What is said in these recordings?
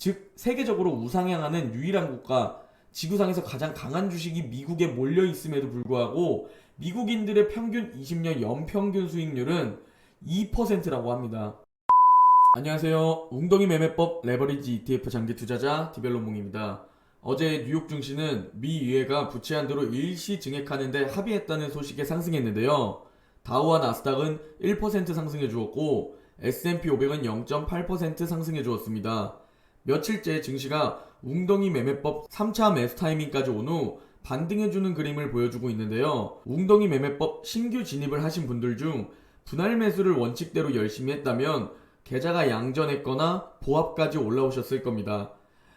즉 세계적으로 우상향하는 유일한 국가, 지구상에서 가장 강한 주식이 미국에 몰려 있음에도 불구하고 미국인들의 평균 20년 연평균 수익률은 2%라고 합니다. 안녕하세요. 웅덩이 매매법 레버리지 ETF 장기 투자자 디벨로몽입니다. 어제 뉴욕 증시는 미 의회가 부채 한도로 일시 증액하는데 합의했다는 소식에 상승했는데요. 다우와 나스닥은 1% 상승해 주었고 S&P 500은 0.8% 상승해 주었습니다. 며칠째 증시가 웅덩이 매매법 3차 매수 타이밍까지 온 후 반등해주는 그림을 보여주고 있는데요. 웅덩이 매매법 신규 진입을 하신 분들 중 분할 매수를 원칙대로 열심히 했다면 계좌가 양전했거나 보합까지 올라오셨을 겁니다.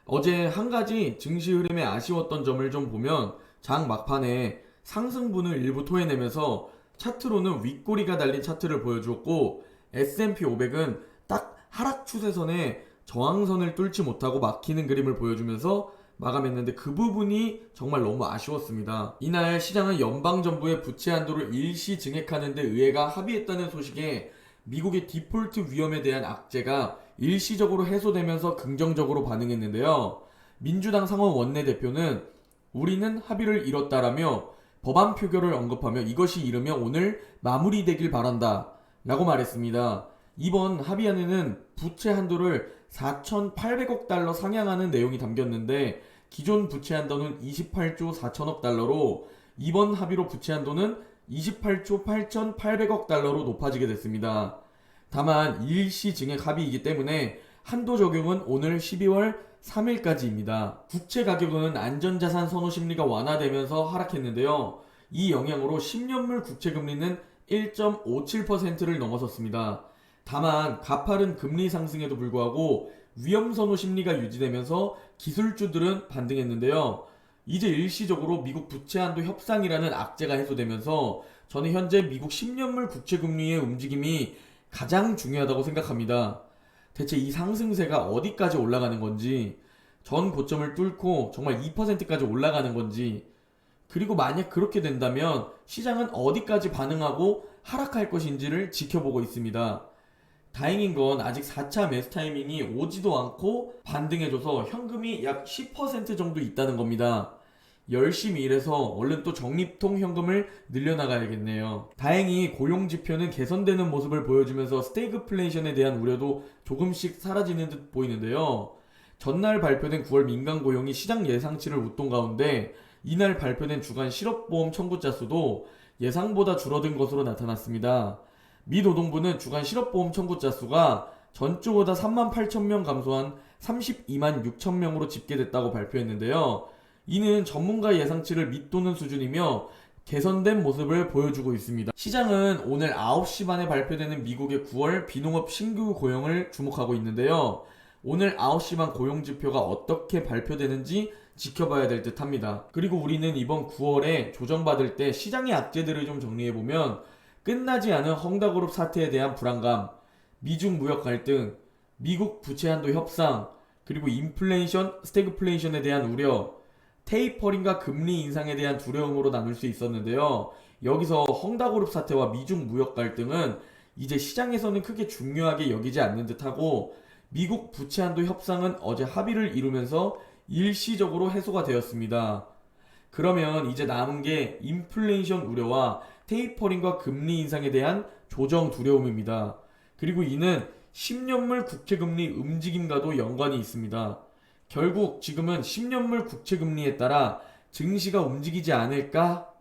어제 한 가지 증시 흐름에 아쉬웠던 점을 좀 보면 장 막판에 상승분을 일부 토해내면서 차트로는 윗꼬리가 달린 차트를 보여주었고 S&P 500은 딱 하락 추세선에 저항선을 뚫지 못하고 막히는 그림을 보여주면서 마감했는데 그 부분이 정말 너무 아쉬웠습니다. 이날 시장은 연방정부의 부채 한도를 일시 증액하는 데 의회가 합의했다는 소식에 미국의 디폴트 위험에 대한 악재가 일시적으로 해소되면서 긍정적으로 반응했는데요. 민주당 상원 원내대표는 우리는 합의를 이뤘다라며 법안 표결을 언급하며 이것이 이르면 오늘 마무리되길 바란다 라고 말했습니다. 이번 합의안에는 부채 한도를 4,800억 달러 상향하는 내용이 담겼는데 기존 부채 한도는 28조 4천억 달러로 이번 합의로 부채 한도는 28조 8,800억 달러로 높아지게 됐습니다. 다만 일시 증액 합의이기 때문에 한도 적용은 오늘 12월 3일까지입니다. 국채 가격은 안전자산 선호 심리가 완화되면서 하락했는데요. 이 영향으로 10년물 국채 금리는 1.57%를 넘어섰습니다. 다만 가파른 금리 상승에도 불구하고 위험 선호 심리가 유지되면서 기술주들은 반등했는데요. 이제 일시적으로 미국 부채 한도 협상이라는 악재가 해소되면서 저는 현재 미국 10년물 국채 금리의 움직임이 가장 중요하다고 생각합니다. 대체 이 상승세가 어디까지 올라가는 건지, 전 고점을 뚫고 정말 2%까지 올라가는 건지, 그리고 만약 그렇게 된다면 시장은 어디까지 반응하고 하락할 것인지를 지켜보고 있습니다. 다행인 건 아직 4차 매수 타이밍이 오지도 않고 반등해줘서 현금이 약 10% 정도 있다는 겁니다. 열심히 일해서 얼른 또 적립통 현금을 늘려나가야겠네요. 다행히 고용지표는 개선되는 모습을 보여주면서 스태그플레이션에 대한 우려도 조금씩 사라지는 듯 보이는데요. 전날 발표된 9월 민간 고용이 시장 예상치를 웃돈 가운데 이날 발표된 주간 실업보험 청구자 수도 예상보다 줄어든 것으로 나타났습니다. 미 노동부는 주간 실업보험 청구자 수가 전주보다 3만 8천 명 감소한 32만 6천 명으로 집계됐다고 발표했는데요. 이는 전문가 예상치를 밑도는 수준이며 개선된 모습을 보여주고 있습니다. 시장은 오늘 9시 반에 발표되는 미국의 9월 비농업 신규 고용을 주목하고 있는데요. 오늘 9시 반 고용지표가 어떻게 발표되는지 지켜봐야 될 듯 합니다. 그리고 우리는 이번 9월에 조정받을 때 시장의 악재들을 좀 정리해보면 끝나지 않은 헝다그룹 사태에 대한 불안감, 미중 무역 갈등, 미국 부채 한도 협상, 그리고 인플레이션, 스태그플레이션에 대한 우려, 테이퍼링과 금리 인상에 대한 두려움으로 나눌 수 있었는데요. 여기서 헝다그룹 사태와 미중 무역 갈등은 이제 시장에서는 크게 중요하게 여기지 않는 듯하고 미국 부채 한도 협상은 어제 합의를 이루면서 일시적으로 해소가 되었습니다. 그러면 이제 남은 게 인플레이션 우려와 테이퍼링과 금리 인상에 대한 조정 두려움입니다. 그리고 이는 10년물 국채금리 움직임과도 연관이 있습니다. 결국 지금은 10년물 국채금리에 따라 증시가 움직이지 않을까?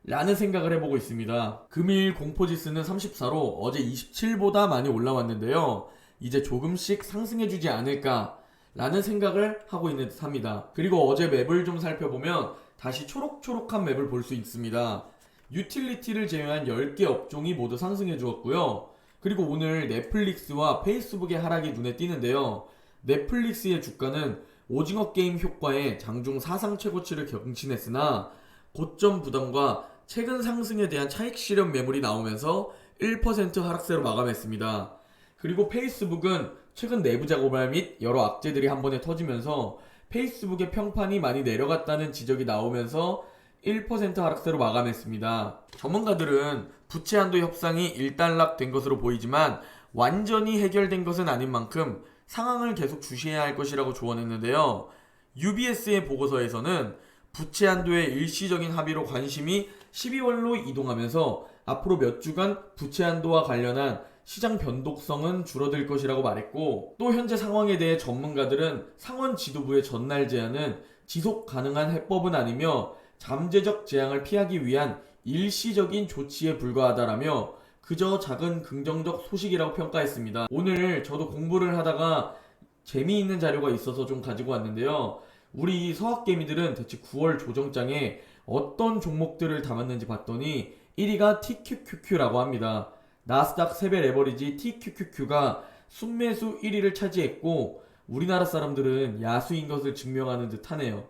라는 생각을 해보고 있습니다. 금일 공포지수는 34로 어제 27보다 많이 올라왔는데요. 이제 조금씩 상승해주지 않을까? 라는 생각을 하고 있는 듯 합니다. 그리고 어제 맵을 좀 살펴보면 다시 초록초록한 맵을 볼 수 있습니다. 유틸리티를 제외한 10개 업종이 모두 상승해 주었고요. 그리고 오늘 넷플릭스와 페이스북의 하락이 눈에 띄는데요. 넷플릭스의 주가는 오징어 게임 효과에 장중 사상 최고치를 경신했으나 고점 부담과 최근 상승에 대한 차익 실현 매물이 나오면서 1% 하락세로 마감했습니다. 그리고 페이스북은 최근 내부 작업할 및 여러 악재들이 한 번에 터지면서 페이스북의 평판이 많이 내려갔다는 지적이 나오면서 1% 하락세로 마감했습니다. 전문가들은 부채 한도 협상이 일단락된 것으로 보이지만 완전히 해결된 것은 아닌 만큼 상황을 계속 주시해야 할 것이라고 조언했는데요. UBS의 보고서에서는 부채 한도의 일시적인 합의로 관심이 12월로 이동하면서 앞으로 몇 주간 부채 한도와 관련한 시장 변동성은 줄어들 것이라고 말했고, 또 현재 상황에 대해 전문가들은 상원 지도부의 전날 제안은 지속 가능한 해법은 아니며 잠재적 재앙을 피하기 위한 일시적인 조치에 불과하다라며 그저 작은 긍정적 소식이라고 평가했습니다. 오늘 저도 공부를 하다가 재미있는 자료가 있어서 좀 가지고 왔는데요. 우리 서학개미들은 대체 9월 조정장에 어떤 종목들을 담았는지 봤더니 1위가 TQQQ라고 합니다. 나스닥 세배 레버리지 TQQQ가 순매수 1위를 차지했고 우리나라 사람들은 야수인 것을 증명하는 듯 하네요.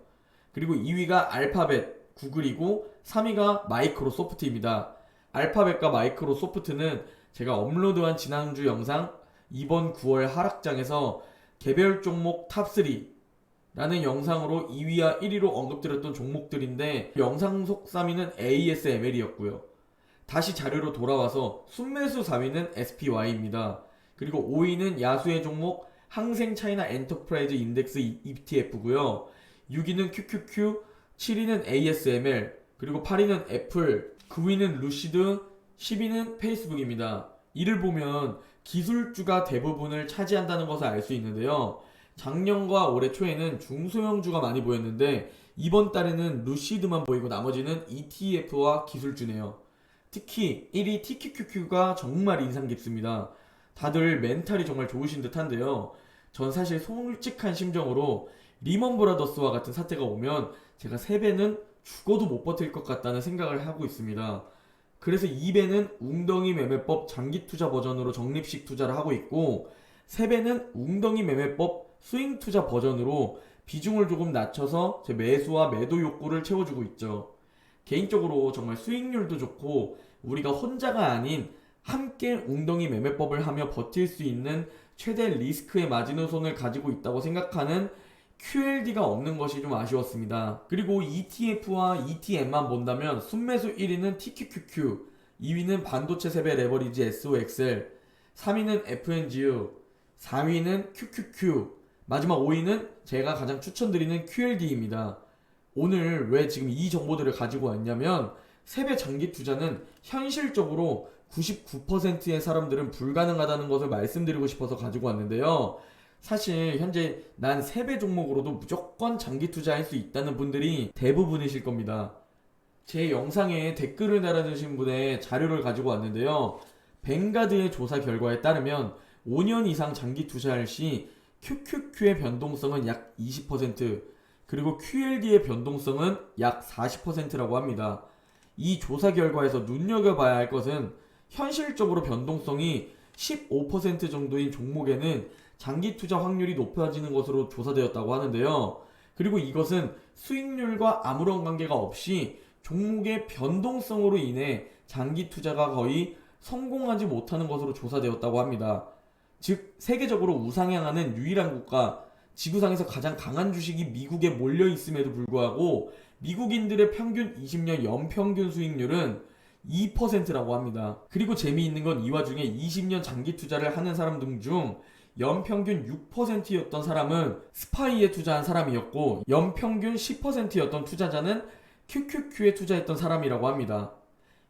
그리고 2위가 알파벳, 구글이고 3위가 마이크로소프트입니다. 알파벳과 마이크로소프트는 제가 업로드한 지난주 영상 이번 9월 하락장에서 개별 종목 탑3 라는 영상으로 2위와 1위로 언급드렸던 종목들인데 영상 속 3위는 ASML이었고요. 다시 자료로 돌아와서 순매수 4위는 SPY입니다. 그리고 5위는 야수의 종목 항생 차이나 엔터프라이즈 인덱스 ETF고요. 6위는 QQQ, 7위는 ASML, 그리고 8위는 애플, 9위는 루시드, 10위는 페이스북입니다. 이를 보면 기술주가 대부분을 차지한다는 것을 알 수 있는데요. 작년과 올해 초에는 중소형주가 많이 보였는데 이번 달에는 루시드만 보이고 나머지는 ETF와 기술주네요. 특히 1위 TQQQ가 정말 인상 깊습니다. 다들 멘탈이 정말 좋으신 듯한데요. 전 사실 솔직한 심정으로 리먼 브라더스와 같은 사태가 오면 제가 3배는 죽어도 못 버틸 것 같다는 생각을 하고 있습니다. 그래서 2배는 웅덩이 매매법 장기 투자 버전으로 적립식 투자를 하고 있고 3배는 웅덩이 매매법 스윙 투자 버전으로 비중을 조금 낮춰서 제 매수와 매도 욕구를 채워주고 있죠. 개인적으로 정말 수익률도 좋고 우리가 혼자가 아닌 함께 웅덩이 매매법을 하며 버틸 수 있는 최대 리스크의 마지노선을 가지고 있다고 생각하는 QLD가 없는 것이 좀 아쉬웠습니다. 그리고 ETF와 ETM만 본다면 순매수 1위는 TQQQ, 2위는 반도체 세배 레버리지 SOXL, 3위는 FNGU, 4위는 QQQ, 마지막 5위는 제가 가장 추천드리는 QLD입니다. 오늘 왜 지금 이 정보들을 가지고 왔냐면 세배 장기 투자는 현실적으로 99%의 사람들은 불가능하다는 것을 말씀드리고 싶어서 가지고 왔는데요. 사실 현재 난 세배 종목으로도 무조건 장기 투자할 수 있다는 분들이 대부분이실 겁니다. 제 영상에 댓글을 달아주신 분의 자료를 가지고 왔는데요. 뱅가드의 조사 결과에 따르면 5년 이상 장기 투자할 시 QQQ의 변동성은 약 20%, 그리고 QLD의 변동성은 약 40%라고 합니다. 이 조사 결과에서 눈여겨봐야 할 것은 현실적으로 변동성이 15% 정도인 종목에는 장기 투자 확률이 높아지는 것으로 조사되었다고 하는데요. 그리고 이것은 수익률과 아무런 관계가 없이 종목의 변동성으로 인해 장기 투자가 거의 성공하지 못하는 것으로 조사되었다고 합니다. 즉 세계적으로 우상향하는 유일한 국가, 지구상에서 가장 강한 주식이 미국에 몰려 있음에도 불구하고 미국인들의 평균 20년 연평균 수익률은 2%라고 합니다. 그리고 재미있는 건 이 와중에 20년 장기 투자를 하는 사람들 중 연평균 6%였던 사람은 스파이에 투자한 사람이었고 연평균 10%였던 투자자는 QQQ에 투자했던 사람이라고 합니다.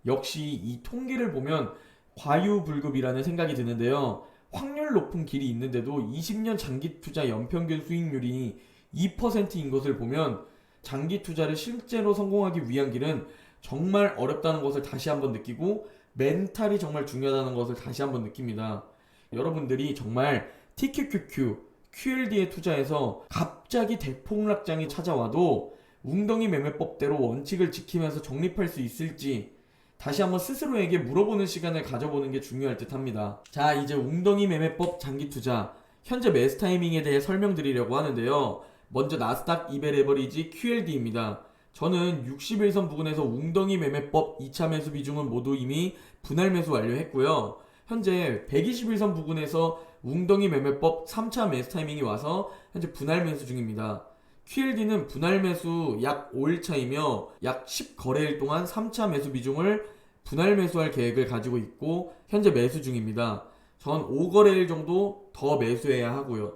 역시 이 통계를 보면 과유불급이라는 생각이 드는데요. 확률 높은 길이 있는데도 20년 장기 투자 연평균 수익률이 2%인 것을 보면 장기 투자를 실제로 성공하기 위한 길은 정말 어렵다는 것을 다시 한번 느끼고 멘탈이 정말 중요하다는 것을 다시 한번 느낍니다. 여러분들이 정말 TQQQ, QLD에 투자해서 갑자기 대폭락장이 찾아와도 웅덩이 매매법대로 원칙을 지키면서 적립할 수 있을지 다시 한번 스스로에게 물어보는 시간을 가져보는 게 중요할 듯 합니다. 자, 이제 웅덩이 매매법 장기 투자 현재 매수 타이밍에 대해 설명드리려고 하는데요. 먼저 나스닥 2배 레버리지 QLD입니다. 저는 61선 부근에서 웅덩이 매매법 2차 매수 비중은 모두 이미 분할 매수 완료했고요. 현재 121선 부근에서 웅덩이 매매법 3차 매수 타이밍이 와서 현재 분할 매수 중입니다. QLD는 분할 매수 약 5일차이며 약 10거래일 동안 3차 매수 비중을 분할 매수할 계획을 가지고 있고 현재 매수 중입니다. 전 5거래일 정도 더 매수해야 하고요.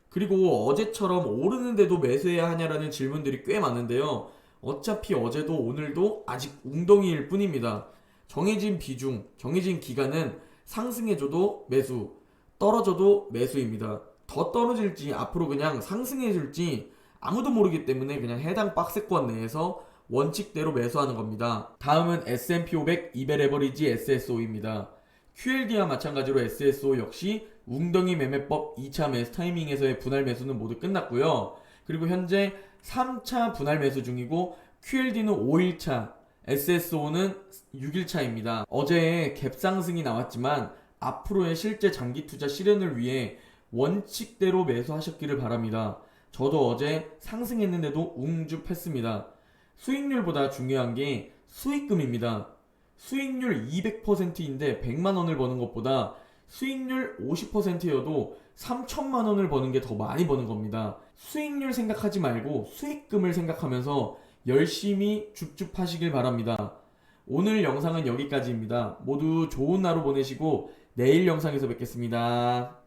그리고 어제처럼 오르는데도 매수해야 하냐라는 질문들이 꽤 많은데요. 어차피 어제도 오늘도 아직 웅덩이일 뿐입니다. 정해진 비중, 정해진 기간은 상승해줘도 매수, 떨어져도 매수입니다. 더 떨어질지 앞으로 그냥 상승해줄지 아무도 모르기 때문에 그냥 해당 박스권 내에서 원칙대로 매수하는 겁니다. 다음은 S&P 500 이벨 에버리지 SSO입니다. QLD와 마찬가지로 SSO 역시 웅덩이 매매법 2차 매수 타이밍에서의 분할 매수는 모두 끝났고요. 그리고 현재 3차 분할 매수 중이고 QLD는 5일차, SSO는 6일차입니다. 어제 갭상승이 나왔지만 앞으로의 실제 장기 투자 실현을 위해 원칙대로 매수하셨기를 바랍니다. 저도 어제 상승했는데도 웅줍했습니다. 수익률보다 중요한 게 수익금입니다. 수익률 200%인데 100만원을 버는 것보다 수익률 50%여도 3천만원을 버는 게 더 많이 버는 겁니다. 수익률 생각하지 말고 수익금을 생각하면서 열심히 줍줍하시길 바랍니다. 오늘 영상은 여기까지입니다. 모두 좋은 하루 보내시고 내일 영상에서 뵙겠습니다.